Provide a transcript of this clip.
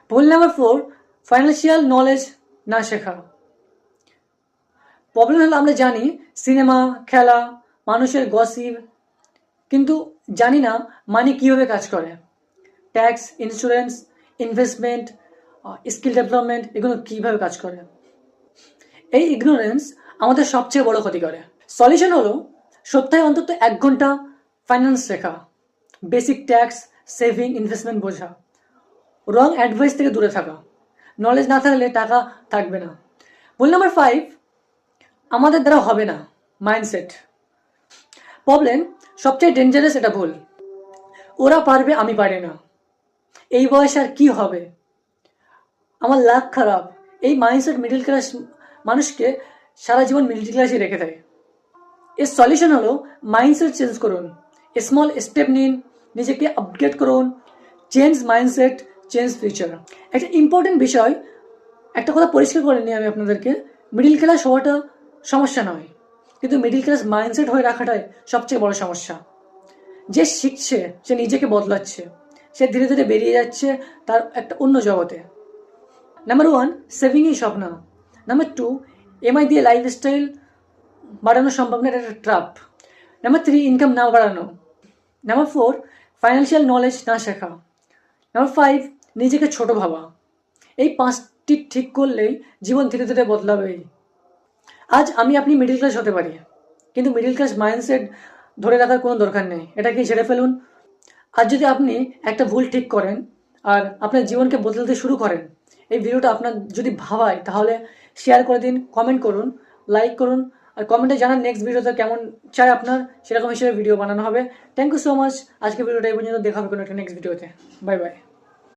ভুল number 4, financial knowledge না শেখা। প্রবলেম হলো আমরা জানি সিনেমা, খেলা, মানুষের গসিপ, কিন্তু জানি না মানি কীভাবে কাজ করে। Tax, insurance, investment, skill development, এগুলো কীভাবে কাজ করে। এই ইগনোরেন্স আমাদের সবচেয়ে বড় ক্ষতি করে। সলিউশন হলো সপ্তাহে অন্তত 1 ঘন্টা ফাইন্যান্স শেখা, বেসিক ট্যাক্স, সেভিং, ইনভেস্টমেন্ট বোঝা, রং অ্যাডভাইস থেকে দূরে থাকা। নলেজ না থাকলে টাকা থাকবে না। ভুল নাম্বার 5, আমাদের দ্বারা হবে না, মাইন্ডসেট। প্রবলেম সবচেয়ে ডেঞ্জারাস এটা ভুল। ওরা পারবে, আমি পারি না, এই বয়সে আর কি হবে, আমার লাক খারাপ। এই মাইন্ডসেট মিডল ক্লাস মানুষকে সারা জীবন মিডল ক্লাসে রেখে দেয়। এর সলিউশন হলো মাইন্ডসেট চেঞ্জ করুন, স্মল স্টেপ নিন, নিজেকে আপগ্রেড করুন। Change mindset, change future. একটা ইম্পর্টেন্ট বিষয়, একটা কথা পরিষ্কার করে নিই আমি আপনাদেরকে, মিডল ক্লাস হওয়াটা সমস্যা নয়, কিন্তু মিডল ক্লাস মাইন্ডসেট হয়ে রাখাটাই সবচেয়ে বড় সমস্যা। যে শিখছে, সে নিজেকে বদলাচ্ছে, সে ধীরে ধীরে বেরিয়ে যাচ্ছে তার একটা অন্য জগতে। নাম্বার 1, সেভিংই স্বপ্ন। নাম্বার 2, এমআই দিয়ে লাইফস্টাইল বাড়ানো সম্ভব না, এটা একটা ট্র্যাপ। নাম্বার 3, ইনকাম না বাড়ানো। নাম্বার 4, ফাইন্যান্সিয়াল নলেজ না শেখা। নাম্বার 5, নিজেকে ছোট ভাবা। এই 5টি ঠিক করলেই জীবন ধীরে ধীরে বদলাবেই। আজ আমি আপনি মিডল ক্লাস হতে পারি, কিন্তু মিডল ক্লাস মাইন্ডসেট ধরে রাখার কোনো দরকার নেই, এটাকে ছেড়ে ফেলুন। আর যদি আপনি একটা ভুল ঠিক করেন আর আপনার জীবনকে বদলাতে শুরু করেন, এই ভিডিওটা আপনার যদি ভাবায় তাহলে শেয়ার করে দিন, কমেন্ট করুন, লাইক করুন, আর কমেন্টে জানান নেক্সট ভিডিওতে কেমন চাই আপনার, সেরকম হিসেবে ভিডিও বানানো হবে। Thank you so much. আজকে ভিডিওটা এই পর্যন্ত, দেখা হবে কোনো একটা নেক্সট ভিডিওতে। Bye bye.